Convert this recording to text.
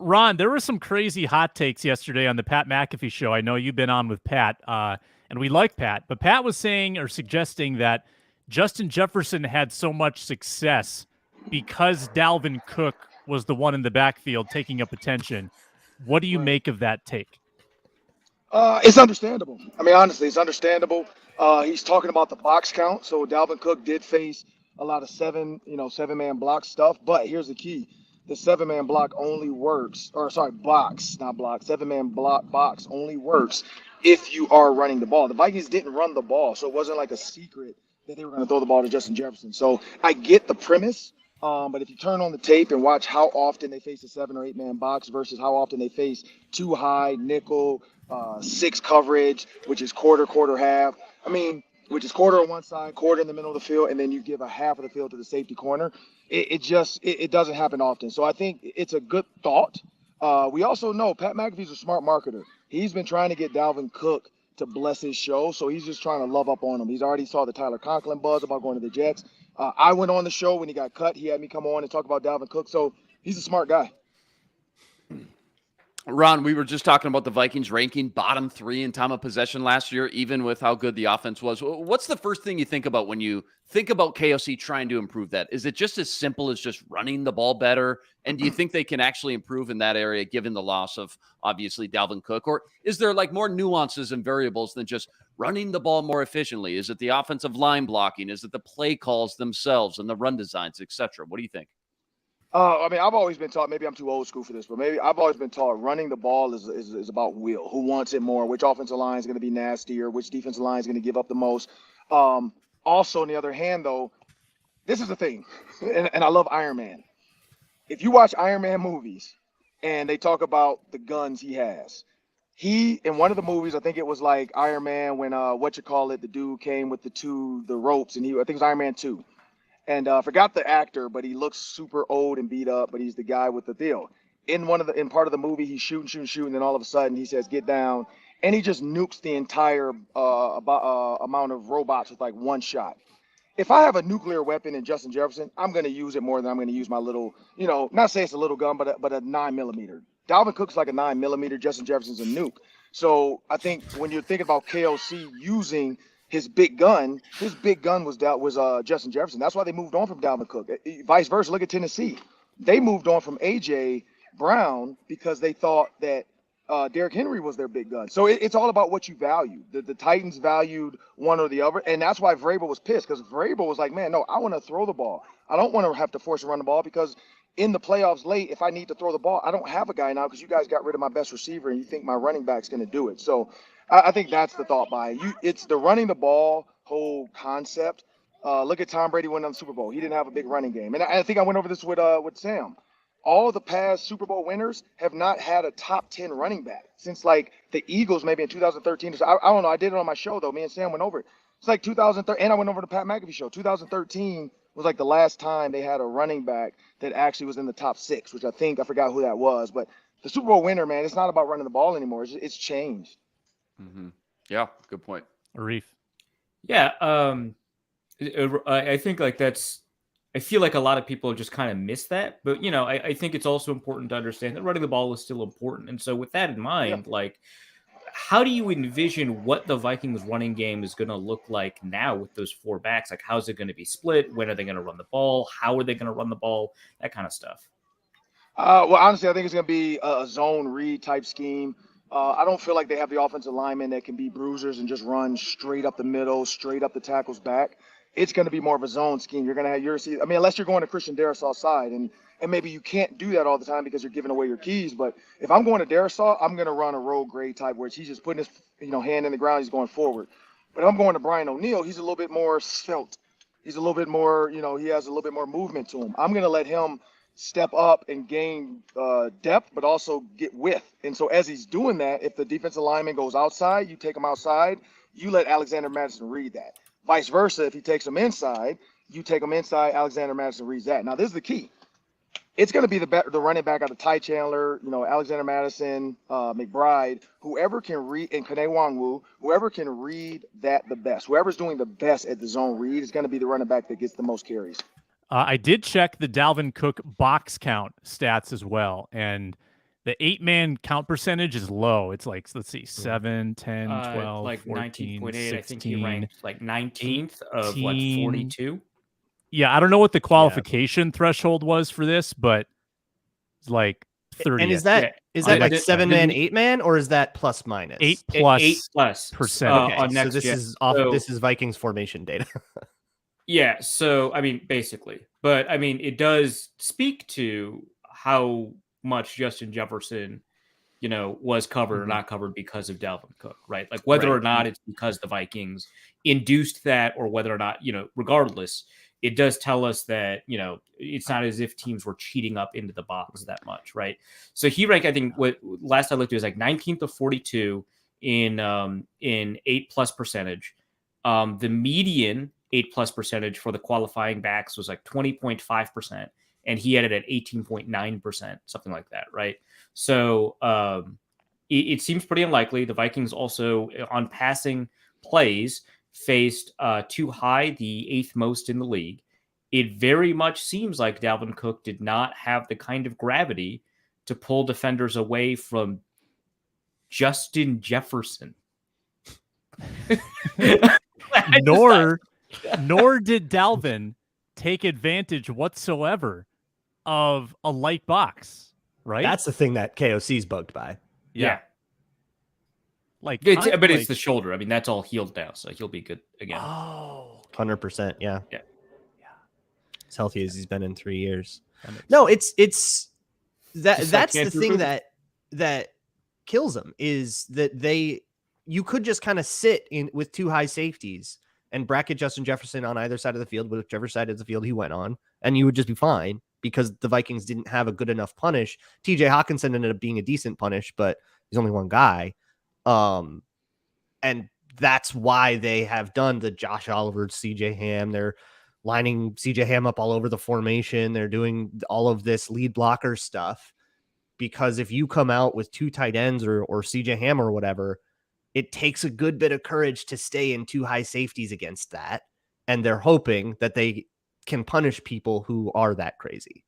Ron, there were some crazy hot takes yesterday on the Pat McAfee show. I know you've been on with Pat, and we like Pat, but Pat was saying or suggesting that Justin Jefferson had so much success because Dalvin Cook was the one in the backfield taking up attention. What do you Right. make of that take? It's understandable. I mean, honestly, it's understandable. He's talking about the box count. So Dalvin Cook did face a lot of seven-man block stuff. But here's the key: the seven-man block only works, or sorry, box, not block. Seven-man block box only works if you are running the ball. The Vikings didn't run the ball, so it wasn't like a secret that they were going to throw the ball to Justin Jefferson. So I get the premise. But if you turn on the tape and watch how often they face a 7 or 8 man box versus how often they face too high nickel, six coverage, which is quarter, quarter, half. I mean, which is quarter on one side, quarter in the middle of the field, and then you give a half of the field to the safety corner. It doesn't happen often. So I think it's a good thought. We also know Pat McAfee's a smart marketer. He's been trying to get Dalvin Cook to bless his show, so he's just trying to love up on him. He's already saw the Tyler Conklin buzz about going to the Jets. I went on the show when he got cut. He had me come on and talk about Dalvin Cook, so he's a smart guy. Ron, we were just talking about the Vikings ranking bottom 3 in time of possession last year, even with how good the offense was. What's the first thing you think about when you think about KOC trying to improve that? Is it just as simple as just running the ball better? And do you think they can actually improve in that area, given the loss of, obviously, Dalvin Cook? Or is there like more nuances and variables than just running the ball more efficiently? Is it the offensive line blocking? Is it the play calls themselves and the run designs, et cetera? What do you think? I mean, I've always been taught, maybe I'm too old school for this, but maybe I've always been taught running the ball is about will. Who wants it more? Which offensive line is going to be nastier? Which defensive line is going to give up the most? Also, on the other hand, though, this is the thing, and I love Iron Man. If you watch Iron Man movies and they talk about the guns he has, he, in one of the movies, I think it was like Iron Man when, the dude came with the ropes, and I think it was Iron Man 2. And I forgot the actor, but he looks super old and beat up, but he's the guy with the deal. In part of the movie, he's shooting, and then all of a sudden he says, "Get down," and he just nukes the entire amount of robots with like one shot. If I have a nuclear weapon in Justin Jefferson, I'm going to use it more than I'm going to use my little, not say it's a little gun, but a 9 mm. Dalvin Cook's like a 9 mm. Justin Jefferson's a nuke. So I think when you're thinking about KOC using his big gun was Justin Jefferson. That's why they moved on from Dalvin Cook. Vice versa, look at Tennessee. They moved on from A.J. Brown because they thought that Derrick Henry was their big gun. So it's all about what you value. The Titans valued one or the other, and that's why Vrabel was pissed, because Vrabel was like, man, no, I want to throw the ball. I don't want to have to force to run the ball, because in the playoffs late, if I need to throw the ball, I don't have a guy now because you guys got rid of my best receiver, and you think my running back's going to do it. So I think that's the thought by it. It's the running the ball whole concept. Look at Tom Brady winning the Super Bowl. He didn't have a big running game. And I think I went over this with Sam. All the past Super Bowl winners have not had a top 10 running back since like the Eagles maybe in 2013. I don't know. I did it on my show, though. Me and Sam went over it. It's like 2013. And I went over to Pat McAfee show. 2013 was like the last time they had a running back that actually was in the top 6, which I forgot who that was. But the Super Bowl winner, man, it's not about running the ball anymore. It's changed. Mm-hmm. Yeah, good point. Arif. Yeah, I think like I feel like a lot of people just kind of miss that. But, I think it's also important to understand that running the ball is still important. And so with that in mind, like, how do you envision what the Vikings running game is going to look like now with those 4 backs? Like, how's it going to be split? When are they going to run the ball? How are they going to run the ball? That kind of stuff. Well, honestly, I think it's going to be a zone read type scheme. I don't feel like they have the offensive linemen that can be bruisers and just run straight up the middle, straight up the tackle's back. It's going to be more of a zone scheme. You're going to have unless you're going to Christian Darrisaw's side, and maybe you can't do that all the time because you're giving away your keys. But if I'm going to Darrisaw, I'm going to run a road grade type where he's just putting his hand in the ground, he's going forward. But if I'm going to Brian O'Neill, he's a little bit more svelte. He's a little bit more, he has a little bit more movement to him. I'm going to let him step up and gain depth, but also get width. And so as he's doing that, if the defensive lineman goes outside, you take him outside, you let Alexander Madison read that. Vice versa, if he takes him inside, you take him inside, Alexander Madison reads that. Now, this is the key. It's going to be the running back out of Ty Chandler, Alexander Madison, McBride, whoever can read, and Kene Nwangwu, whoever can read that the best. Whoever's doing the best at the zone read is going to be the running back that gets the most carries. I did check the Dalvin Cook box count stats as well, and The 8-man count percentage is low. It's like, let's see, 7, 10, 12, like 14, 19.8. I think he 16, ranked like 19th of what 18. 42. Yeah, I don't know what the qualification threshold was for this, but it's like 30. And is that like the- 7-man, the- 8-man, or is that plus minus? 8 plus 8+ percent. Okay, on so next this gen. is off. So- This is Vikings formation data. Yeah, so I mean, basically, but I mean, it does speak to how much Justin Jefferson, was covered or not covered because of Dalvin Cook, right? Like whether or not it's because the Vikings induced that, or whether or not, regardless, it does tell us that it's not as if teams were cheating up into the box that much, right? So he ranked, I think, what last I looked, it was like 19th of 42 in 8+ percentage. The median 8+ percentage for the qualifying backs was like 20.5%, and he had it at 18.9%, something like that, right? So it seems pretty unlikely. The Vikings also, on passing plays, faced too high, the 8th most in the league. It very much seems like Dalvin Cook did not have the kind of gravity to pull defenders away from Justin Jefferson. Nor did Dalvin take advantage whatsoever of a light box, right? That's the thing that KOC's bugged by. Yeah. Like, But it's the shoulder. I mean, that's all healed now, so he'll be good again. Oh, 100%. Yeah. Yeah. As healthy as he's been in 3 years. No, it's that. Just That's like the thing that kills him, is that you could just kind of sit in with two high safeties and bracket Justin Jefferson on either side of the field, whichever side of the field he went on, and you would just be fine, because the Vikings didn't have a good enough punish. TJ Hawkinson ended up being a decent punish, but he's only one guy. And that's why they have done the Josh Oliver, CJ Ham. They're lining CJ Ham up all over the formation. They're doing all of this lead blocker stuff, because if you come out with two tight ends or CJ Ham or whatever, it takes a good bit of courage to stay in two high safeties against that. And they're hoping that they can punish people who are that crazy.